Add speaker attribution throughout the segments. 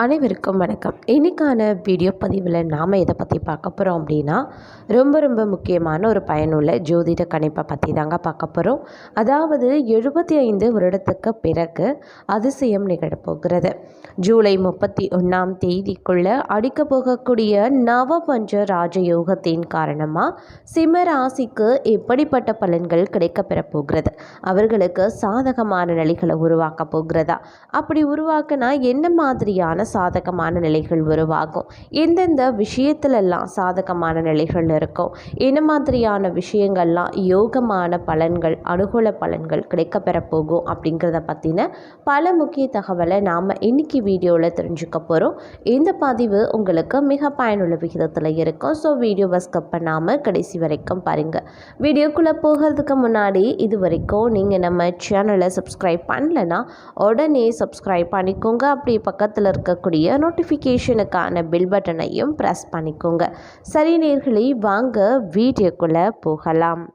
Speaker 1: அனைவருக்கும் வணக்கம். இன்றைக்கான வீடியோ பதிவில் நாம் எதை பற்றி பார்க்க போகிறோம் அப்படின்னா, ரொம்ப முக்கியமான ஒரு பயனுள்ள ஜோதிட கணிப்பை பற்றி தாங்க பார்க்க போகிறோம். அதாவது 75 வருடத்துக்கு பிறகு அதிசயம் நிகழப்போகிறது. ஜூலை 31ஆம் தேதிக்குள்ளே அடிக்க போகக்கூடிய நவபஞ்ச ராஜயோகத்தின் காரணமாக சிம்ம ராசிக்கு எப்படிப்பட்ட பலன்கள் கிடைக்கப்பெற போகிறது, அவர்களுக்கு சாதகமான நிலைகளை உருவாக்க போகிறதா, அப்படி உருவாக்கினா என்ன மாதிரியான சாதகமான நிலைகள் உருவாகும், எந்தெந்த விஷயத்திலெல்லாம் சாதகமான நிலைகள் இருக்கும், என்ன மாதிரியான விஷயங்கள்லாம் யோகமான பலன்கள் அனுகூல பலன்கள் கிடைக்கப்பெற போகும் அப்படிங்கிறத பற்றின பல முக்கிய தகவலை நாம் இன்னைக்கு வீடியோவில் தெரிஞ்சுக்க போகிறோம். இந்த பதிவு உங்களுக்கு மிக பயனுள்ள விகிதத்தில் இருக்கும். ஸோ வீடியோவை ஸ்கிப் பண்ணாமல் கடைசி வரைக்கும் பாருங்கள். வீடியோக்குள்ளே போகிறதுக்கு முன்னாடி இது வரைக்கும் நீங்கள் நம்ம சேனலை சப்ஸ்கிரைப் பண்ணலைன்னா உடனே சப்ஸ்கிரைப் பண்ணிக்கோங்க. அப்படி பக்கத்தில் இருக்கக்கூடிய நோட்டிஃபிகேஷனுக்கான பெல் பட்டனையும் ப்ரெஸ் பண்ணிக்கோங்க. சரி நேயர்களே, வாங்க வீடியோக்குள்ளே போகலாம்.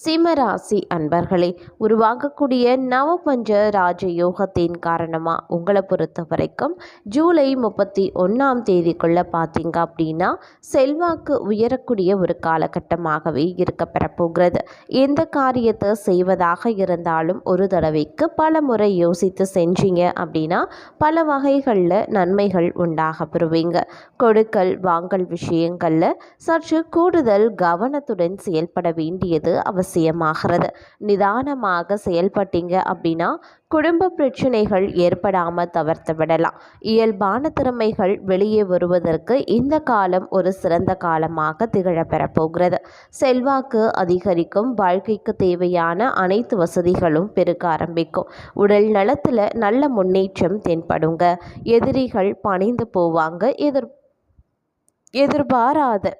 Speaker 1: சிம்மராசி அன்பர்களே, உருவாகக்கூடிய நவபஞ்ச ராஜயோகத்தின் காரணமாக உங்களை பொறுத்த வரைக்கும் ஜூலை 31ஆம் தேதிக்குள்ளே பார்த்தீங்க அப்படின்னா செல்வாக்கு உயரக்கூடிய ஒரு காலகட்டமாகவே இருக்கப்பெற போகிறது. எந்த காரியத்தை செய்வதாக இருந்தாலும் ஒரு தடவைக்கு பல முறை யோசித்து செஞ்சீங்க அப்படின்னா பல வகைகளில் நன்மைகள் உண்டாக பெறுவீங்க. கொடுக்கல் வாங்கல் விஷயங்களில் சற்று கூடுதல் கவனத்துடன் செயல்பட வேண்டியது அவசியமாகிறது. நிதானமாக செயல்பட்டீங்க அப்படின்னா குடும்ப பிரச்சனைகள் ஏற்படாமல் தவிர்த்து விடலாம். இயல்பான திறமைகள் வெளியே வருவதற்கு இந்த காலம் ஒரு சிறந்த காலமாக திகழப்பெற போகிறது. செல்வாக்கு அதிகரிக்கும். வாழ்க்கைக்கு தேவையான அனைத்து வசதிகளும் பெருக ஆரம்பிக்கும். உடல் நலத்தில் நல்ல முன்னேற்றம் தென்படுங்க. எதிரிகள் பணிந்து போவாங்க. எதிர்பாராத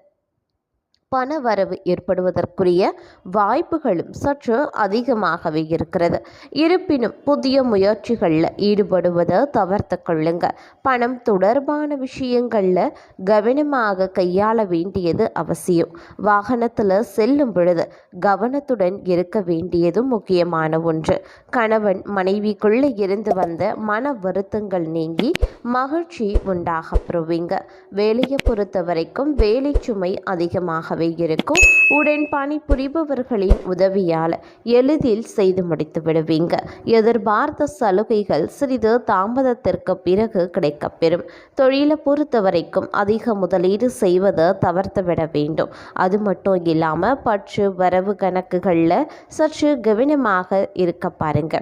Speaker 1: பண வரவு ஏற்படுவதற்குரிய வாய்ப்புகளும் சற்று அதிகமாகவே இருக்கிறது. இருப்பினும் புதிய முயற்சிகளில் ஈடுபடுவதை தவிர்த்து கொள்ளுங்க. பணம் தொடர்பான விஷயங்களில் கவனமாக கையாள வேண்டியது அவசியம். வாகனத்தில் செல்லும் பொழுது கவனத்துடன் இருக்க வேண்டியதும் முக்கியமான ஒன்று. கணவன் மனைவிக்குள்ளே இருந்து வந்த மன வருத்தங்கள் நீங்கி மகிழ்ச்சி உண்டாக பெறுவீங்க. வேலையை பொறுத்த வரைக்கும் வேலை சுமை அதிகமாகவே இருக்கும். உடன் பணிபுரிபவர்களின் உதவியால் எளிதில் செய்து முடித்து விடுவீங்க. எதிர்பார்த்த சலுகைகள் சிறிது தாமதத்திற்கு பிறகு கிடைக்கப்பெறும். தொழிலை பொறுத்த வரைக்கும் அதிக முதலீடு செய்வதை தவிர்த்து விட வேண்டும். அது மட்டும் இல்லாமல் பற்று வரவு கணக்குகளில் சற்று கவனமாக இருக்க பாருங்க.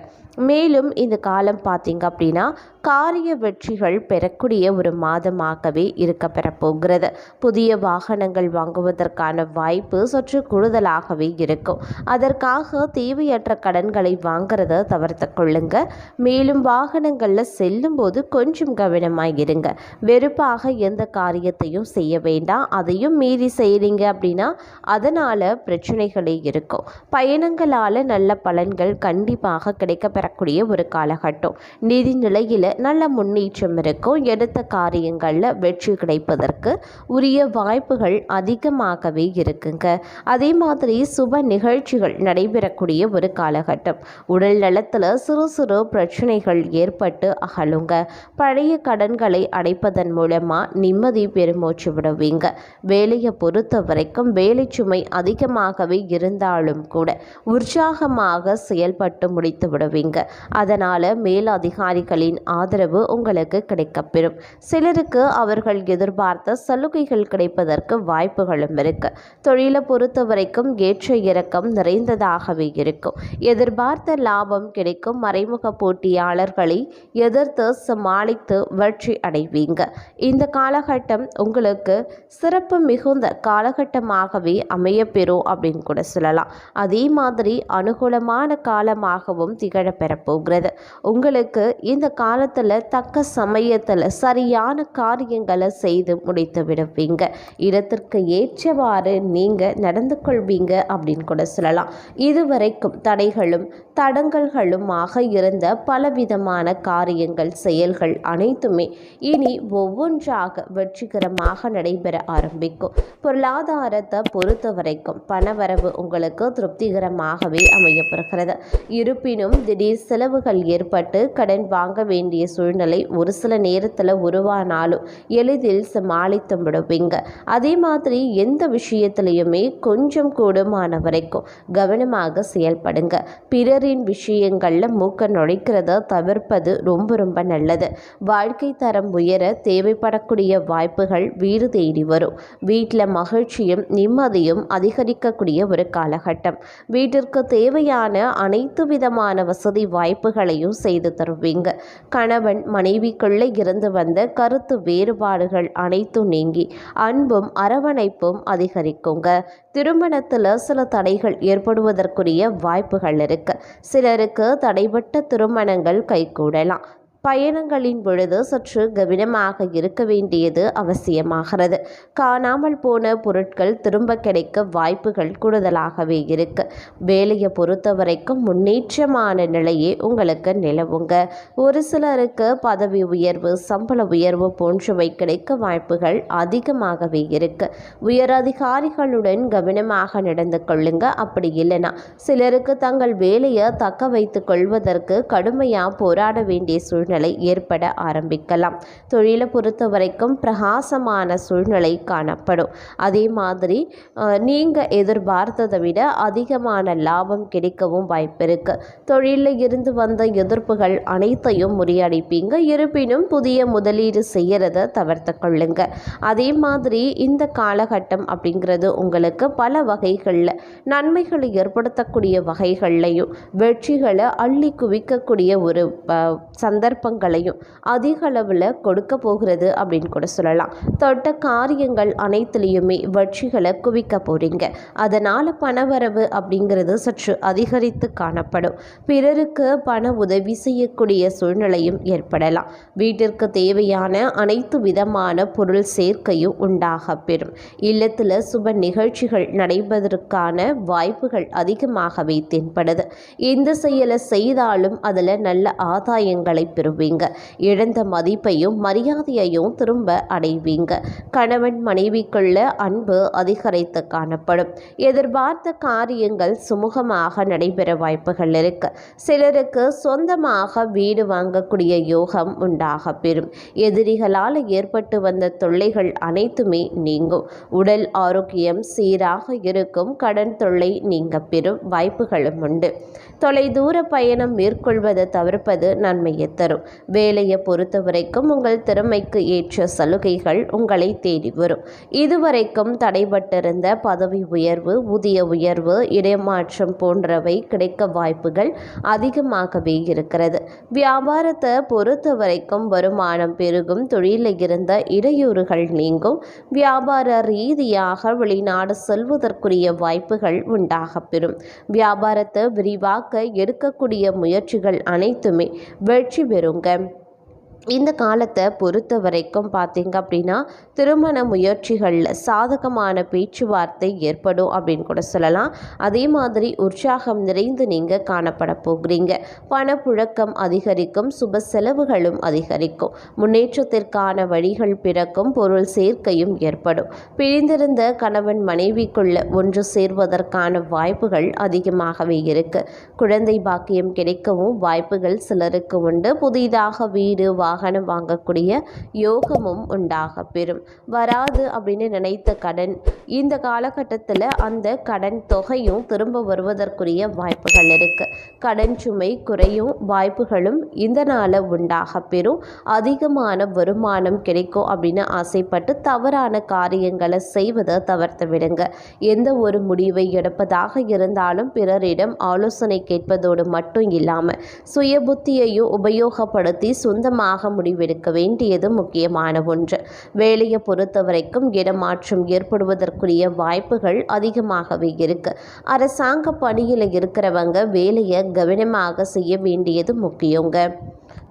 Speaker 1: மேலும் இந்த காலம் பார்த்தீங்க அப்படின்னா காரிய வெற்றிகள் பெறக்கூடிய ஒரு மாதமாகவே இருக்க பெறப்போகிறது. புதிய வாகனங்கள் வாங்குவதற்கான வாய்ப்பு சற்று கூடுதலாகவே இருக்கும். அதற்காக தேவையற்ற கடன்களை வாங்குறத தவிர்த்து கொள்ளுங்க. மேலும் வாகனங்களில் செல்லும் போது கொஞ்சம் கவனமாக இருங்க. வெறுப்பாக எந்த காரியத்தையும் செய்ய வேண்டாம். அதையும் மீறி செய்கிறீங்க அப்படின்னா அதனால் பிரச்சனைகளே இருக்கும். பயணங்களால் நல்ல பலன்கள் கண்டிப்பாக கிடைக்கப்பெறக்கூடிய ஒரு காலகட்டம். நிதி நிலையில் நல்ல முன்னேற்றம் இருக்கும். எடுத்த காரியங்களில் வெற்றி கிடைப்பதற்கு உரிய வாய்ப்புகள் அதிகமாகவே இருக்குங்க. அதே மாதிரி சுப நிகழ்ச்சிகள் நடைபெறக்கூடிய ஒரு காலகட்டம். உடல் நலத்தில் சிறு பிரச்சனைகள் ஏற்பட்டு அகலுங்க. பழைய கடன்களை அடைப்பதன் மூலமாக நிம்மதி பெருமூச்சு விடுவீங்க. வேலையை பொறுத்த வரைக்கும் வேலை சுமை அதிகமாகவே இருந்தாலும் கூட உற்சாகமாக செயல்பட்டு முடித்து விடுவீங்க. அதனால் மேலதிகாரிகளின் ஆதரவு உங்களுக்கு கிடைக்கப்பெறும். சிலருக்கு அவர்கள் எதிர்பார்த்த சலுகைகள் கிடைப்பதற்கு வாய்ப்புகளும் இருக்கு. தொழிலை பொறுத்த வரைக்கும் ஏற்ற இறக்கம் நிறைந்ததாகவே இருக்கும். எதிர்பார்த்த லாபம் கிடைக்கும். மறைமுக போட்டியாளர்களை எதிர்த்து சமாளித்து வெற்றி அடைவீங்க. இந்த காலகட்டம் உங்களுக்கு சிறப்பு மிகுந்த காலகட்டமாகவே அமையப்பெறும் அப்படின்னு கூட சொல்லலாம். அதே மாதிரி அனுகூலமான காலமாகவும் திகழப்பெறப் போகிறது. உங்களுக்கு இந்த காலத்தில் தக்க சமயத்தில் சரியான காரியங்களை செய்து முடித்து விடுவீங்க. இடத்திற்கு ஏற்றவாறு நீங்கள் நடந்து கொள்வீங்க அப்படின்னு கூட சொல்லலாம். இதுவரைக்கும் தடைகளும் தடங்கல்களுமாக இருந்த பலவிதமான காரியங்கள் செயல்கள் அனைத்துமே இனி ஒவ்வொன்றாக வெற்றிகரமாக நடைபெற ஆரம்பிக்கும். பொருளாதாரத்தை பொறுத்த வரைக்கும் பணவரவு உங்களுக்கு திருப்திகரமாகவே அமையப்பெறுகிறது. இருப்பினும் திடீர் செலவுகள் ஏற்பட்டு கடன் வாங்க வேண்டிய சூழ்நிலை ஒரு சில நேரத்தில் உருவானாலும் எளிதில் சமாளித்து விடுவீங்க. அதே மாதிரி எந்த விஷயத்திலையுமே கொஞ்சம் கூடுமான வரைக்கும் கவனமாக செயல்படுங்க. பிறரின் விஷயங்கள்ல மூக்க நுழைக்கிறத தவிர்ப்பது ரொம்ப நல்லது. வாழ்க்கை தரம் உயர தேவைப்படக்கூடிய வாய்ப்புகள் வீடு தேடி வரும். வீட்டில் மகிழ்ச்சியும் நிம்மதியும் அதிகரிக்கக்கூடிய ஒரு காலகட்டம். வீட்டிற்கு தேவையான அனைத்து விதமான வசதி வாய்ப்புகளையும் செய்து தருவீங்க. கணவன் மனைவிக்குள்ளே இருந்து வந்த கருத்து வேறுபாடுகள் அனைத்தும் நீங்கி அன்பும் அரவணைப்பும் அதிகரிக்குங்க. திருமணத்தில் சில தடைகள் ஏற்படுவதற்குரிய வாய்ப்புகள் இருக்கு. சிலருக்கு தடைபட்ட திருமணங்கள் கைகூடலாம். பயணங்களின் பொழுது சற்று கவனமாக இருக்க வேண்டியது அவசியமாகிறது. காணாமல் போன பொருட்கள் திரும்ப கிடைக்க வாய்ப்புகள் கூடுதலாகவே இருக்கு. வேலையை பொறுத்த வரைக்கும் முன்னேற்றமான நிலையே உங்களுக்கு நிலவுங்க. ஒரு சிலருக்கு பதவி உயர்வு சம்பள உயர்வு போன்றவை கிடைக்க வாய்ப்புகள் அதிகமாகவே இருக்கு. உயர் அதிகாரிகளுடன் கவனமாக நடந்து கொள்ளுங்க. அப்படி இல்லைன்னா சிலருக்கு தங்கள் வேலையை தக்க வைத்துக் கொள்வதற்கு கடுமையாக போராட வேண்டிய சூழ்நிலை ஏற்பட ஆரம்பிக்கலாம். தொழிலை பொறுத்த வரைக்கும் பிரகாசமான சூழ்நிலை காணப்படும். அதே மாதிரி நீங்க எதிர்பார்த்ததை விட அதிகமான லாபம் கிடைக்கவும் வாய்ப்பு இருக்கு. தொழிலில் இருந்து வந்த எதிர்ப்புகள் அனைத்தையும் முறியடிப்பீங்க. இருப்பினும் புதிய முதலீடு செய்யறத தவிர்த்து கொள்ளுங்க. அதே மாதிரி இந்த காலகட்டம் அப்படிங்கிறது உங்களுக்கு பல வகைகளில் நன்மைகளை ஏற்படுத்தக்கூடிய வகைகள்லையும் வெற்றிகளை அள்ளி குவிக்கக்கூடிய ஒரு சந்தர்ப்பங்களையும் அதிக அளவில் கொடுக்க போகிறது அப்படின்னு கூட சொல்லலாம். தொட்ட காரியங்கள் அனைத்துலேயுமே வெற்றிகளை குவிக்க போகிறீங்க. அதனால் பணவரவு அப்படிங்கிறது சற்று அதிகரித்து காணப்படும். பிறருக்கு பண உதவி செய்யக்கூடிய சூழ்நிலையும் ஏற்படலாம். வீட்டிற்கு தேவையான அனைத்து விதமான பொருள் சேர்க்கையும் உண்டாக பெறும். இல்லத்தில் சுப நிகழ்ச்சிகள் நடைபெறுவதற்கான வாய்ப்புகள் அதிகமாகவே தென்படுது. எந்த செயலை செய்தாலும் அதில் நல்ல ஆதாயங்கள் பெறுவீங்க. இழந்த மதிப்பையும் மரியாதையையும் திரும்ப அடைவீங்க. கணவன் மனைவிக்குள்ள அன்பு அதிகரித்து காணப்படும். எதிர்பார்த்த காரியங்கள் சுமூகமாக நடைபெற வாய்ப்புகள் இருக்கு. சிலருக்கு சொந்தமாக வீடு வாங்கக்கூடிய யோகம் உண்டாக பெறும். எதிரிகளால் ஏற்பட்டு வந்த தொல்லைகள் அனைத்துமே நீங்கும். உடல் ஆரோக்கியம் சீராக இருக்கும். கடன் தொல்லை நீங்க பெறும் வாய்ப்புகளும் உண்டு. தொலைதூர பயணம் மேற்கொள்வதை தவிர்ப்பது நன்மையை தரும். வேலையை பொறுத்த வரைக்கும் உங்கள் திறமைக்கு ஏற்ற சலுகைகள் உங்களை தேடி வரும். இதுவரைக்கும் தடைபட்டிருந்த பதவி உயர்வு ஊதிய உயர்வு இடமாற்றம் போன்றவை கிடைக்க வாய்ப்புகள் அதிகமாகவே இருக்கிறது. வியாபாரத்தை பொறுத்த வரைக்கும் வருமானம் பெருகும். தொழிலில் இருந்த இடையூறுகள் நீங்கும். வியாபார ரீதியாக வெளிநாடு செல்வதற்குரிய வாய்ப்புகள் உண்டாக பெறும். வியாபாரத்தை விரிவாக்க எடுக்கக்கூடிய முயற்சிகள் அனைத்துமே வெற்றி பெறுங்க. இந்த காலத்தை பொறுத்த வரைக்கும் பார்த்தீங்க அப்படின்னா திருமண முயற்சிகளில் சாதகமான பேச்சுவார்த்தை ஏற்படும் அப்படின்னு கூட சொல்லலாம். அதே மாதிரி உற்சாகம் நிறைந்து நீங்கள் காணப்பட போகிறீங்க. பணப்புழக்கம் அதிகரிக்கும். சுப செலவுகளும் அதிகரிக்கும். முன்னேற்றத்திற்கான வழிகள் பிறக்கும். பொருள் சேர்க்கையும் ஏற்படும். பிரிந்திருந்த கணவன் மனைவிக்குள்ள ஒன்று சேர்வதற்கான வாய்ப்புகள் அதிகமாகவே இருக்கு. குழந்தை பாக்கியம் கிடைக்கவும் வாய்ப்புகள் சிலருக்கு உண்டு. புதிதாக வீடு வாகனம் வாங்கக்கூடிய யோகமும் உண்டாக பெறும். வராது அப்படின்னு நினைத்த கடன் இந்த காலகட்டத்தில் அந்த கடன் தொகையும் திரும்ப வருவதற்குரிய வாய்ப்புகள் இருக்கு. கடன் சுமை குறையும் வாய்ப்புகளும் இந்த நாள உண்டாக பெறும். அதிகமான வருமானம் கிடைக்கும் அப்படின்னு ஆசைப்பட்டு தவறான காரியங்களை செய்வதை தவிர்த்து விடுங்க. எந்த ஒரு முடிவை எடுப்பதாக இருந்தாலும் பிறரிடம் ஆலோசனை கேட்பதோடு மட்டும் இல்லாமல் சுய புத்தியையும் உபயோகப்படுத்தி சொந்தமாக முடிவெடுக்க வேண்டியது முக்கியமான ஒன்று. வேலையை பொறுத்த வரைக்கும் இடமாற்றம் ஏற்படுவதற்குரிய வாய்ப்புகள் அதிகமாகவே இருக்கு. அரசாங்க பணியில் இருக்கிறவங்க வேலையை கவனமாக செய்ய வேண்டியது முக்கியங்க.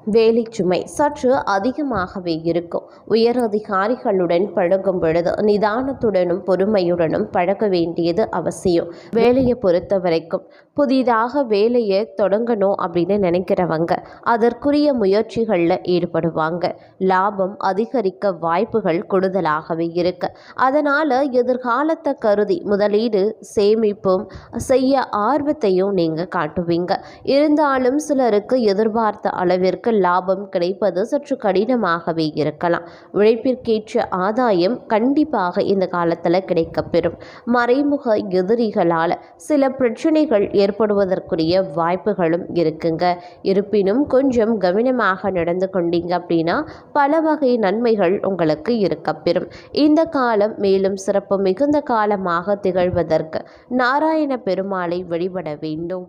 Speaker 1: வேலை சுமை சற்று அதிகமாகவே இருக்கும். உயர் அதிகாரிகளுடன் பழகும் பொழுது நிதானத்துடனும் பொறுமையுடனும் பழக வேண்டியது அவசியம். வேலையை பொறுத்த வரைக்கும் புதிதாக வேலையை தொடங்கணும் அப்படின்னு நினைக்கிறவங்க அதற்குரிய முயற்சிகளில் ஈடுபடுவாங்க. லாபம் அதிகரிக்க வாய்ப்புகள் கூடுதலாகவே இருக்கு. அதனால் எதிர்காலத்தை கருதி முதலீடு சேமிப்பும் செய்ய ஆர்வத்தையும் நீங்கள் காட்டுவீங்க. இருந்தாலும் சிலருக்கு எதிர்பார்த்த அளவிற்கு லாபம் கிடைப்பது சற்று கடினமாகவே இருக்கலாம். உழைப்பிற்கேற்ற ஆதாயம் கண்டிப்பாக இந்த காலத்தில் கிடைக்கப்பெறும். மறைமுக எதிரிகளால் சில பிரச்சனைகள் ஏற்படுவதற்குரிய வாய்ப்புகளும் இருக்குங்க. இருப்பினும் கொஞ்சம் கவனமாக நடந்து கொண்டீங்க அப்படின்னா பல வகை நன்மைகள் உங்களுக்கு இருக்கப்பெறும். இந்த காலம் மேலும் சிறப்பு மிகுந்த காலமாக திகழ்வதற்கு நாராயண பெருமாளை வழிபட வேண்டும்.